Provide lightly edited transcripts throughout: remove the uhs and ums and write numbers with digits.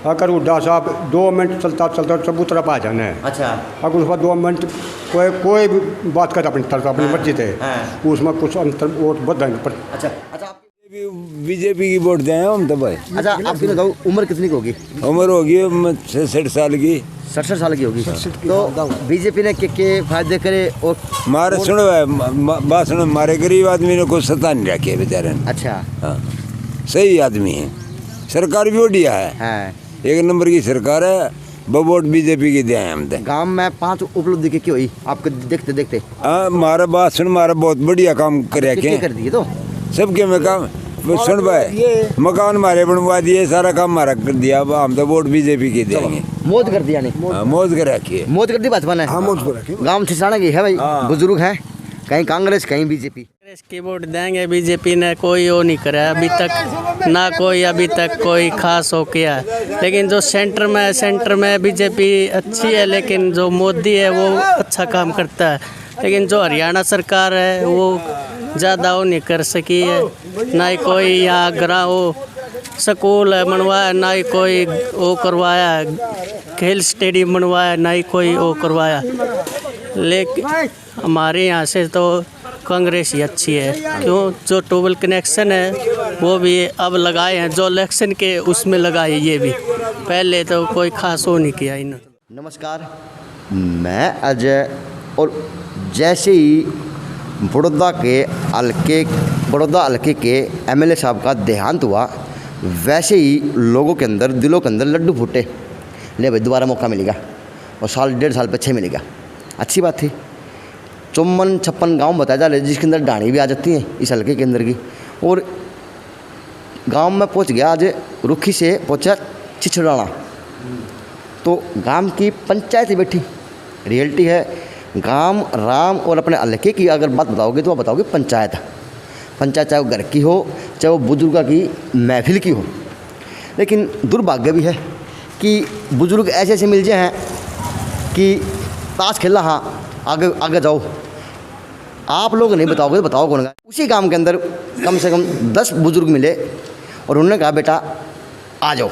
अगर हुड्डा साहब 2 मिनट चलता चलता चबूतरा पा जाना है। अच्छा। अगर उसके बाद 2 मिनट कोई भी बात करे अपनी तरफ अपनी मर्जी से, उसमें कुछ अंतर वोट बढ़ पर। अच्छा अच्छा, बीजेपी की वोट दें हम तो भाई। अच्छा आपकी बताओ उम्र कितनी की होगी? उम्र होगी 60 साल की। 67 साल की होगी। तो बीजेपी ने के फायदे करे और मारे सुनो बात सुनो, मारे गरीब आदमी ने कुछ सता नहीं रखे बेचारे ने। अच्छा हाँ, सही आदमी है, सरकार भी बढ़िया है, एक नंबर की सरकार है। वोट बीजेपी की दिया है हम तो। गांव में 5 उपलब्धि की हुई आपको देखते देखते? हाँ, मारा बात सुन, मारा बहुत बढ़िया काम कर दिए तो सबके में काम सुन भाई, मकान मारे बनवा दिए, सारा काम मारा कर दिया। अब हम तो वोट बीजेपी की देंगे। मौज कर दिया नहीं? मौज कर रखी है, मौज कर दी भाजपा ने। गाँव ठिसाना की है भाई, बुजुर्ग है, कहीं कांग्रेस कहीं बीजेपी। कांग्रेस की वोट देंगे, बीजेपी ने कोई वो नहीं करा अभी तक, ना कोई अभी तक कोई खास हो किया है। लेकिन जो सेंटर में बीजेपी अच्छी है, लेकिन जो मोदी है वो अच्छा काम करता है। लेकिन जो हरियाणा सरकार है वो ज़्यादा वो नहीं कर सकी है, ना ही कोई यहाँ ग्राम स्कूल बनवाया, ना ही कोई वो करवाया, खेल स्टेडियम बनवाया, ना ही कोई वो करवाया। लेकिन हमारे यहाँ से तो कांग्रेस ही अच्छी है, क्यों जो ट्यूबवेल कनेक्शन है वो भी अब लगाए हैं, जो इलेक्शन के उसमें लगाए, ये भी पहले तो कोई खास वो नहीं किया इन्होंने। नमस्कार, मैं अजय। और जैसे ही बड़ौदा हल्के के एमएलए साहब का देहांत हुआ, वैसे ही लोगों के अंदर दिलों के अंदर लड्डू फूटे, ले भाई दोबारा मौका मिलेगा और 1.5 साल पीछे मिलेगा। अच्छी बात थी। 54-56 गांव बताया जा रहा है, जिसके अंदर ढाणी भी आ जाती हैं इस हल्के के अंदर की। और गांव में पहुंच गया, आज रुखी से पहुंचा चिछड़ाना, तो गांव की पंचायत ही बैठी। रियलिटी है गांव राम और अपने हल्के की अगर बात बताओगे तो आप बताओगे पंचायत चाहे वो घर की हो, चाहे वो बुजुर्ग की महफिल की हो। लेकिन दुर्भाग्य भी है कि बुजुर्ग ऐसे ऐसे मिल जाए हैं कि ताश खेला, हाँ आगे जाओ, आप लोग नहीं बताओगे तो बताओ कौन। उसी गांव के अंदर कम से कम 10 बुजुर्ग मिले और उन्होंने कहा बेटा आ जाओ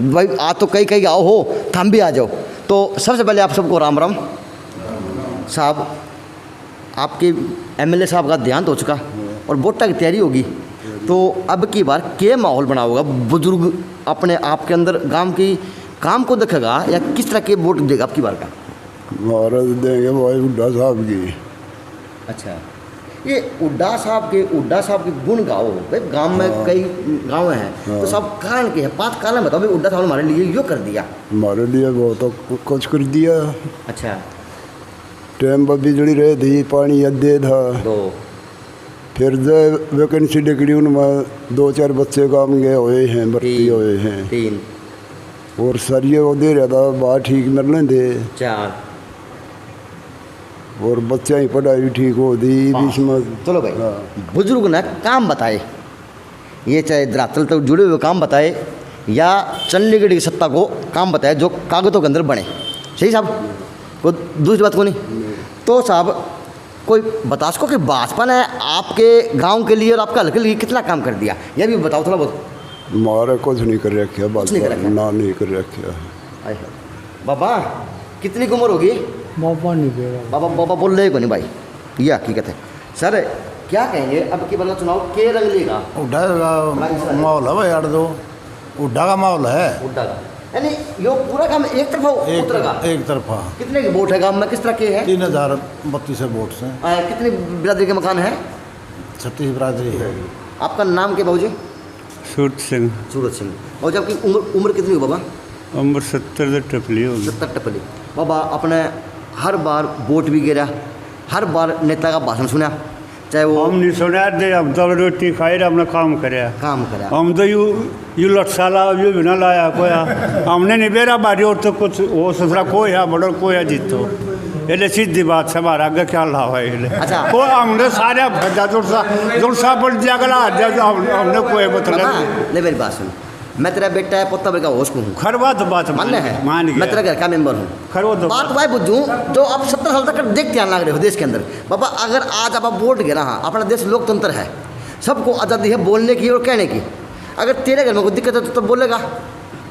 भाई, आज तो कई आओ हो, थम भी आ जाओ। तो सबसे पहले आप सबको राम राम साहब, आपके एमएलए साहब का देहांत हो चुका और वोटा की तैयारी होगी, तो अब की बार क्या माहौल बना होगा? बुजुर्ग अपने आप के अंदर गांव की काम को देखेगा या किस तरह के वोट देगा आपकी बार का? महाराज देंगे भाई हुड्डा साहब की। अच्छा, ये हुड्डा साहब के गुण गाओ भाई। गांव में कई गांव हैं, तो सब कारण के हैं, 5 कारण बताओ भाई। हुड्डा साहब ने हमारे लिए यो कर दिया, हमारे लिए बहुत कुछ कर दिया। अच्छा, टाइम पर बिजली रही थी, पानी अद्धे था, तो फिर जो वैकेंसी निकली उनमें 2-4 बच्चे काम गए हुए हैं, भर्ती हुए हैं। 3 और सरिये वो दे रहा था, बाहर ठीक मिल रहे थे। 4 और बच्चा ही पढ़ाई भी ठीक हो दी बीच में। चलो भाई, बुजुर्ग ने काम बताए, ये चाहे धरातल तक जुड़े हुए काम बताए या चंडीगढ़ की सत्ता को काम बताए जो कागजों के अंदर बने। सही साहब, कोई दूसरी बात को नहीं। तो साहब कोई बता सको कि भाजपा ने आपके गांव के लिए और आपका हल्के लिए कितना काम कर दिया, यह भी बताओ थोड़ा बहुत। हमारा कुछ नहीं कर रखा, बात ना नहीं कर रखा। बाबा कितनी उम्र होगी? बाबा नहीं कह बाबा बोल रहे को नहीं भाई, ये हकीकत है। सर क्या कहेंगे अब की बार चुनाव के रंग लेगा? उड्डा का माहौल है भाई, यार दो उड्डा का माहौल है। उड्डा का यानी यो पूरा काम एक तरफा उतरेगा? एक तरफा। कितने के वोट है गांव में, किस तरह के हैं? 3032 वोट हैं। कितनी बिरादरी के मकान है? 36 बिरादरी है। आपका नाम क्या भाजी? सूरत सिंह। और जब आपकी उम्र कितनी हो बाबा? उम्र 70 टपली होगी। 70 टपली। बाबा अपने हर बार वोट भी गिरा, हर बार नेता का भाषण सुना, चाहे वो हम नहीं सुना दे, हम तो रोटी खाई रहे, हमने काम करा। हम तो यू लटसाला यू भी ना लाया कोया, हमने नहीं बेरा बारी और तो कुछ वो ससुरा कोई है बड़ो कोई है जीतो, ये सीधी बात से हमारा आगे क्या लाभ है। अच्छा, को हमने सारे जुड़सा पड़ दिया गला, हमने कोई मतलब ले। मेरी बात सुन, मैं तेरा बेटा है, पोता बेटा होश को हूँ। खरवा तो बात मानना है, मैं तेरा घर का मेंबर हूँ। खरवा तो बात भाई बुझूँ जो आप 70 साल तक देखते आने लग रहे हो देश के अंदर। बाबा अगर आज आप वोट गिरा, हाँ अपना देश लोकतंत्र है, सबको आज़ादी है बोलने की और कहने की। अगर तेरे घर में कोई दिक्कत है तो बोलेगा,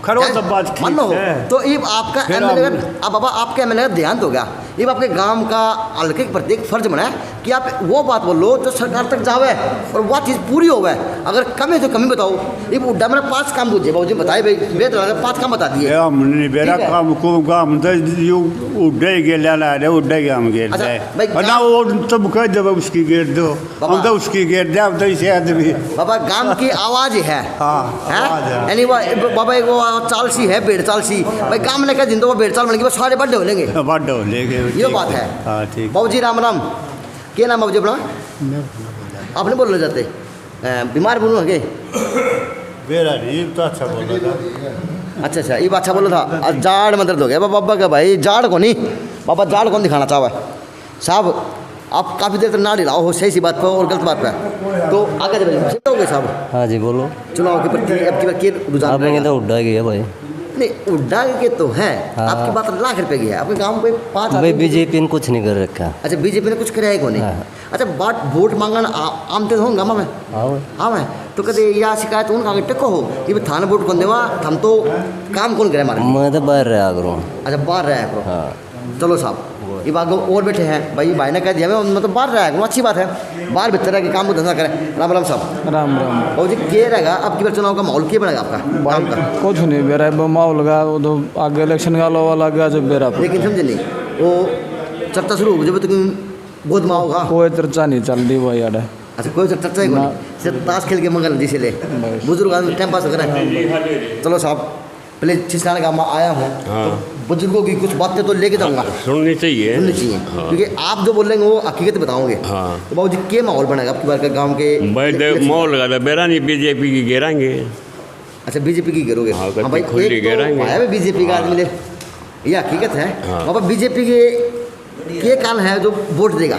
खरो हैं? तो बात ठीक मानो है। तो ये आपका फिर एमएलए हम- अब बाबा आपके एमएलए का देहांत हो गया, ये आपके गांव का हल्के के प्रति एक फर्ज बना है कि आप वो बात बोलो जो सरकार तक जावे और वो चीज़ पूरी होवे। अगर कमी है तो कमी बताओ। ये उड्डा मैंने 5 काम पूछे बाबूजी बताए भाई, बेहतर लगा 5 काम बता दिए। हमने बेरा ठीक है। काम को काम तो यू उड्डे गेल्या ला रे उड्डे के हम गेर अच्छा, दे भाई, ना वो तब कह जब उसकी गेर दो बाबा। हम तो उसकी गेर दे अब तो इसे आदमी बाबा गांव की आवाज है। हाँ, हैं? आवाज है। यानी वो बाबा एक वो चाल सी है, भेड़ चाल सी। भाई गांव ने कहा दिन तो वो भेड़ चाल बन गई, वो सारे बड़े हो लेंगे। बड़ हो लेके ये बात है। हाँ ठीक बाबूजी राम राम। क्या नाम बाबूजी अपना? आपने बोलना जाते बीमार बोलूँ आगे। बेरा नहीं तो अच्छा बोला था। अच्छा अच्छा, ये बात अच्छा बोला था। जाड़ में दर्द हो गया बाबा का भाई, जाड़ को नहीं बाबा, जाड़ कौन दिखाना चाहे साहब। आप काफ़ी देर तक ना हिलाओ हो सही सी बात पर और गलत बात पर, तो आगे जब हो गए साहब हाँ जी बोलो। चुनाव के प्रति अब की बार के रुझान आपने रहेगा? तो उड्डा गया भाई। नहीं उड्डा के तो है। हाँ। आपकी बात लाख रुपए की है, आपके गांव पे 5 भाई बीजेपी ने कुछ नहीं कर रखा। अच्छा बीजेपी ने कुछ कराया ही को नहीं। हाँ। अच्छा बात वोट मांगना आमते होंगे गाँव में। हाँ भाई। हाँ मैं तो कदे या शिकायत उनका आगे टको हो कि भाई थाने वोट कौन देवा, हम तो काम कौन करे हमारे। मैं तो बाहर रहा करूँ। अच्छा बाहर रहा करो। हाँ चलो साहब ये बात और बैठे हैं भाई, भाई ने कह दिया मैं मतलब बाहर रहा करूँ, अच्छी बात है। बाहर भीतर रह के काम को धंधा करें। राम राम साहब। राम राम। बाबू जी क्या रहेगा अब की बार चुनाव का माहौल क्या बनेगा आपका गाँव का? कुछ नहीं बेरा माहौल लगा, वो तो आगे इलेक्शन का लोवा लग गया जो बेरा पर। लेकिन समझे नहीं वो चर्चा शुरू हो जब तक गोद माँ होगा। कोई चर्चा नहीं चल रही भाई यार। अच्छा कोई चर्चा ही नहीं, सिर्फ ताश खेल के मंगल जिसे ले बुजुर्ग आदमी टाइम पास करें। चलो साहब पहले छिछाड़ गाँव में आया हूँ तो बुजुर्गों की कुछ बातें तो लेके जाऊँगा, सुननी चाहिए। सुननी चाहिए क्योंकि आप जो बोलेंगे वो हकीकत बताओगे। हाँ। तो बाबू जी क्या माहौल बनेगा आपकी बार का गाँव के? भाई माहौल लगा बेरा नहीं बीजेपी की गिराएंगे। अच्छा बीजेपी की गिरोगे? हाँ, हाँ भाई खुली एक तो गिराएंगे। आया है बीजेपी का आदमी ले, ये हकीकत है। हाँ। बाबा बीजेपी के कान है जो वोट देगा?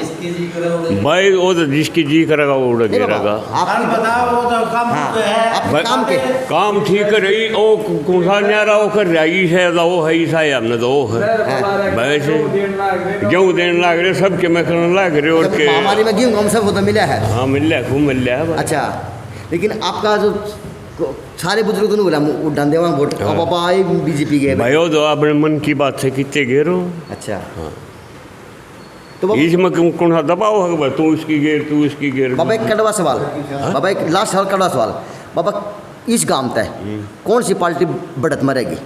भाई वो तो जिसकी जी करेगा वो उड़ नहीं बाबा, गिरेगा। आपकी बताओ वो तो काम हाँ, होते हैं। आपके भाई, काम के काम ठीक कर रही ओ कुंसा न्यारा वो कर रही है वो है ईसा है हमने तो वो है वैसे गेहूँ देने लग रहे सबके मैं करने लग रहे और के। महामारी में गेहूँ हम सब होता मिला है। हाँ मिल रहा है खूब मिल रहा है भाई। अच्छा लेकिन आपका जो सारे बुजुर्ग तो नहीं बोला डाल देवा वोट अब पापा आई बीजेपी के। भाई वो तो अपने मन की बात से कितने घेरो। अच्छा तो बाबा इसमें कौन सा दबाव है भाई, तू इसकी घेर तू इसकी घेर। बाबा एक कड़वा सवाल, बाबा एक लास्ट सवाल कड़वा सवाल। बाबा इस गांव तय कौन सी पार्टी बढ़त मरेगी?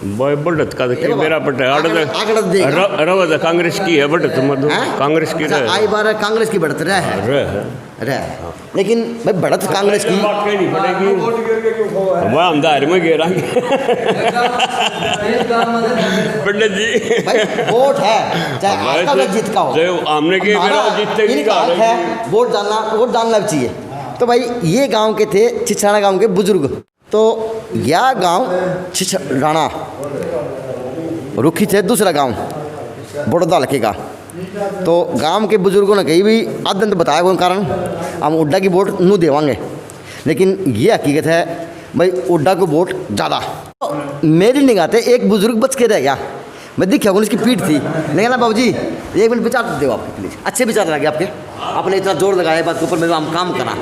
भाई बढ़त का देखिए मेरा पट आगड़ देगा। रवद कांग्रेस की है बढ़त मत हैं? कांग्रेस की अच्छा, आई बार कांग्रेस की बढ़त रहा है रहा, लेकिन भाई बढ़त कांग्रेस की बात कहनी पड़ेगी। वह हम दायरे में गिराएंगे पंडित जी। भाई वोट है चाहे आपका भी जीत का हो, चाहे हमने के हमारा गिराओ, जीतते की इनका का हक है वोट डालना भी चाहिए। तो भाई ये गांव के थे छिछाड़ा गांव के बुजुर्ग। तो यह गांव छिछराना रुखी थे दूसरा गांव बड़ौदा हल्के का। तो गांव के बुजुर्गों ने कही भी आदंत बताया कोई कारण हम उड्डा की वोट नू देवांगे, लेकिन ये हकीकत है भाई उड्डा को वोट ज़्यादा। तो मेरी निगाह से एक बुजुर्ग बच के रह गया, मैं देखा कौन इसकी पीठ थी। लेकिन ना बाबू जी 1 मिनट विचार दो आपके प्लीज, अच्छे विचार लगे आपके, आपने इतना जोर लगाया बात के ऊपर में हम काम करा।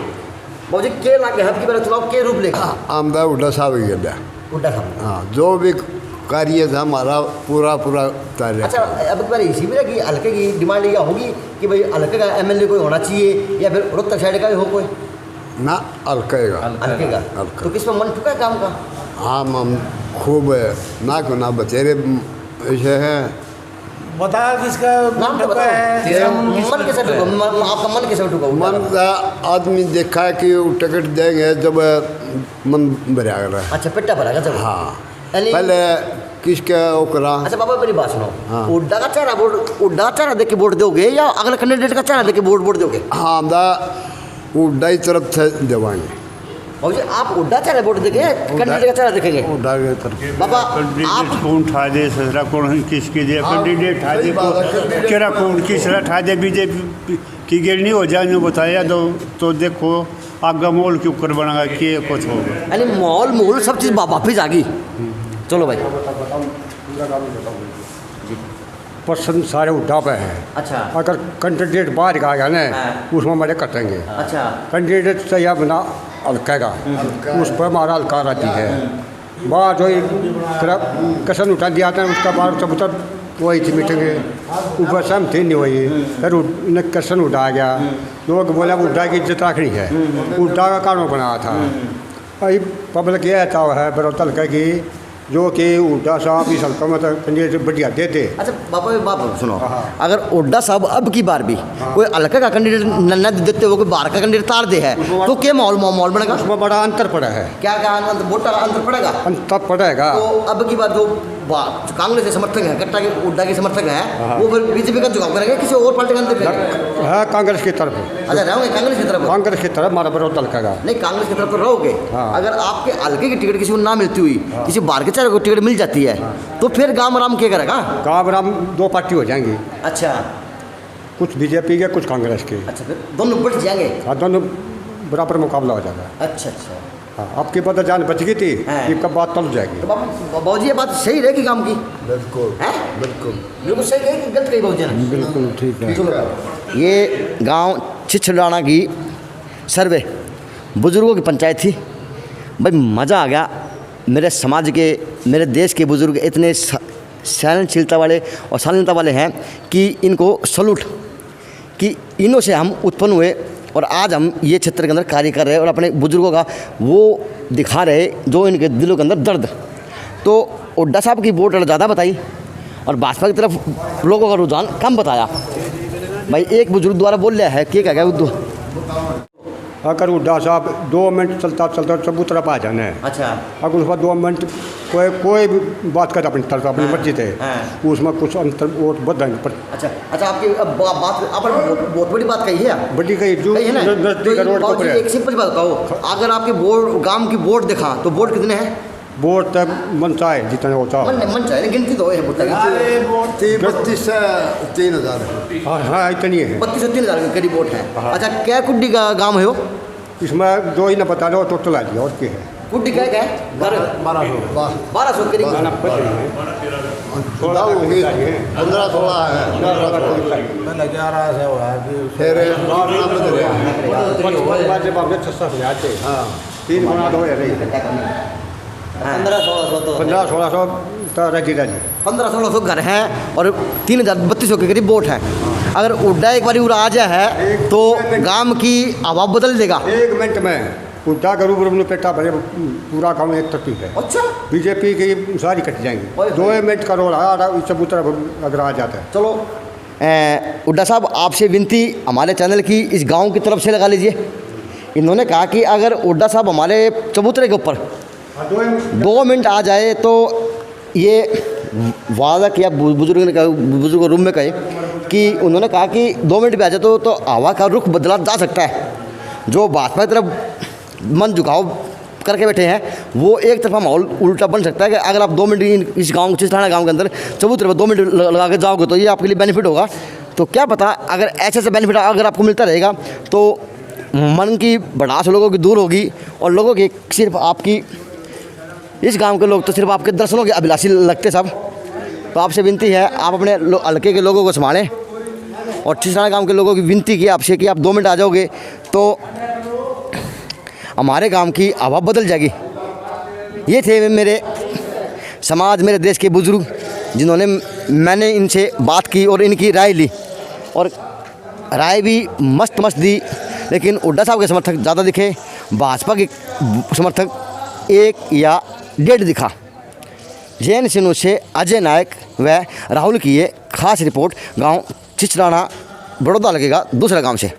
बाबू जी के लागे हद की बार चुनाव के रूप लेगा? आमदा उड्डा साहब ही गया। उड्डा साहब हाँ जो भी कार्य था हमारा पूरा तैयार। अच्छा अब एक बार इसी में कि हल्के की डिमांड यह होगी कि भाई हल्के का एमएलए कोई होना चाहिए या फिर रोहतक साइड का ही हो कोई? ना हल्केगा हल्के का हल्का। तो किसमें मन ठुका है काम का? हाँ हम खूब ना को ना बचेरे ऐसे हैं। बता किसका नाम तो बताओ, मन कैसे ठुका? आपका मन कैसे ठुका? मन का आदमी देखा है कि वो टिकट देंगे जब मन भरा रहा है। अच्छा पेट्टा भरा जब? हाँ यानी- पहले किसके ओकरा। अच्छा बाबा मेरी बात सुनो, हाँ। उड्डा का चेहरा देख के वोट दोगे या अगले कैंडिडेट का चेहरा देख के वोट दोगे? हाँ दा उड्डा ही तरफ से देवाएंगे। बाबू जी आप उड्डा चेहरा वोट देंगे कैंडिडेट का चेहरा देखेंगे? उड्डा की तरफ बाबा कैंडिडेट आप कौन ठा दे ससरा कौन किसकी दे कैंडिडेट ठा दे केरा कौन किसरा ठा दे बीजेपी की गिरनी हो जाए जो बताया तो देखो आगा मोल के ऊपर बनागा कि कुछ होगा। यानी माहौल सब चीज़ वापिस आ गई। चलो भाई पसंद सारे उड्डा पे है। अच्छा अगर कैंडिडेट बाहर का आएगा ना हाँ। उसमें हमारे कटेंगे। अच्छा कैंडिडेट सही अपना हल्का का उस पर हमारा हल्का रहती है। बाद जो कसन उठा दिया था उसका बाद सब वही थी मीटिंग ऊपर सहमति नहीं हुई। फिर उन्हें कसन उठा गया, लोग बोला उड्डा की इज्जत रखनी है, उड्डा का कानून बनाया था। अभी पब्लिक यह चाव है बरोतल का कि जो कि उड्डा साहब इस हल्का में कैंडिडेट बढ़िया देते। अच्छा बाबा सुनो, अगर उड्डा साहब अब की बार भी कोई हल्का का कैंडिडेट न देते हो, कोई बाहर का कैंडिडेट तार दे है तो क्या माहौल बनेगा? उसमें बड़ा अंतर पड़ा है। क्या वोट का अंतर पड़ेगा? अंतर पड़ेगा। तो अब की बार जो कांग्रेस के समर्थक हैं, कट्टा के उड्डा के समर्थक हैं, वो फिर बीजेपी का झुकाव करेंगे, किसी और पार्टी का अंतर करेंगे? है कांग्रेस की तरफ। अच्छा रहोगे कांग्रेस की तरफ? कांग्रेस की तरफ हमारा बरोतल का नहीं, कांग्रेस की तरफ तो रहोगे। अगर आपके हल्के की टिकट किसी को ना मिलती हुई, किसी बाहर के चार को टिकट मिल जाती है, तो फिर गांव राम क्या करेगा? गाँव राम दो पार्टी हो जाएंगी। अच्छा, कुछ बीजेपी के कुछ कांग्रेस के। अच्छा फिर दोनों बढ़ जाएंगे? हाँ, दोनों बराबर मुकाबला हो जाएगा। अच्छा अच्छा, हाँ, आपकी पता जान बच गई थी, ये कब बात टल जाएगी। तो बाबू जी ये बात सही रहेगी काम की? बिल्कुल बिल्कुल सही रहेगी कि गलत कही बाबू जी ने? बिल्कुल ठीक है। ये गांव छिछड़ाना की सर्वे बुजुर्गों की पंचायत थी। भाई मज़ा आ गया। मेरे समाज के, मेरे देश के बुजुर्ग इतने सहनशीलता वाले और शालीनता वाले हैं कि इनको सलूट, कि इन्हों से हम उत्पन्न हुए और आज हम ये क्षेत्र के अंदर कार्य कर रहे हैं और अपने बुजुर्गों का वो दिखा रहे जो इनके दिलों के अंदर दर्द। तो उड्डा साहब की वोट ज़्यादा बताई और भाजपा की तरफ लोगों का रुझान कम बताया। भाई एक बुजुर्ग द्वारा बोल रहा है, क्या क्या उद्दो अगर उड्डा साहब 2 मिनट चलता चबूतरा पा जाना है। अच्छा, अगर उसमें 2 मिनट कोई भी बात करता अपनी तरफ, अपनी मर्जी थे, उसमें कुछ अंतर वोट बदल पर। अच्छा अच्छा, आपकी बात आप बहुत बड़ी बात कही है, बड़ी कही जो नजदीक रोड पर है। एक सिंपल बात कहो, अगर आपके वोट गांव की वोट देखा तो वोट कितने हैं? वोट तक मन चाहे जितने होता मन चाहे, गिनती तो है वोट 32 से 3000 है। हाँ इतनी है, 32 से 3000 के करीब वोट है। अच्छा, क्या कुड्डी का गांव है वो? इसमें जो ही ना बता दो टोटल आ गया और क्या है। कुड्डी क्या है? 1200 करीब। 15-16 है। फिर 3 गुना 2 है 1500-1600 राजी 1500-1600 घर हैं और 3200 के करीब वोट है। अगर उड्डा एक बार उड़ा आ जाए है तो गांव की हवा बदल देगा। 1 मिनट में उड्डा का रूप पेटा भरे पूरा गाँव एक तरफ है। अच्छा, बीजेपी की सारी कट जाएंगी। 2 मिनट का रोड चबूतरा अगर आ जाता है। चलो उड्डा साहब, आपसे विनती हमारे चैनल की इस गांव की तरफ से लगा लीजिए। इन्होंने कहा कि अगर उड्डा साहब हमारे चबूतरे के ऊपर 2 मिनट आ जाए तो ये वादा किया बुजुर्ग ने कहा, बुजुर्ग रूम में कहे कि उन्होंने कहा कि 2 मिनट भी आ जाए तो हवा का रुख बदला जा सकता है। जो भाजपा की तरफ मन झुकाव करके बैठे हैं वो एक तरफा माहौल उल्टा बन सकता है कि अगर आप 2 मिनट इस गाँव छिछड़ाना गाँव के अंदर चबूतरे पर 2 मिनट लगा के जाओगे तो ये आपके लिए बेनिफिट होगा। तो क्या पता अगर ऐसे बेनिफिट अगर आपको मिलता रहेगा तो मन की भड़ास लोगों की दूर होगी और लोगों की सिर्फ आपकी, इस गांव के लोग तो सिर्फ आपके दर्शनों के अभिलाषी लगते सब। तो आपसे विनती है आप अपने हल्के के लोगों को संभालें और छिछड़ाना गांव के लोगों की विनती की आपसे कि आप 2 मिनट आ जाओगे तो हमारे गांव की हवा बदल जाएगी। ये थे मेरे समाज, मेरे देश के बुजुर्ग जिन्होंने, मैंने इनसे बात की और इनकी राय ली और राय भी मस्त दी। लेकिन उड्डा साहब के समर्थक ज़्यादा दिखे, भाजपा के समर्थक 1 या 1.5 दिखा। जैन सिन्हू से अजय नायक व राहुल की ये खास रिपोर्ट गांव छिछड़ाना बड़ौदा लगेगा दूसरा गांव से।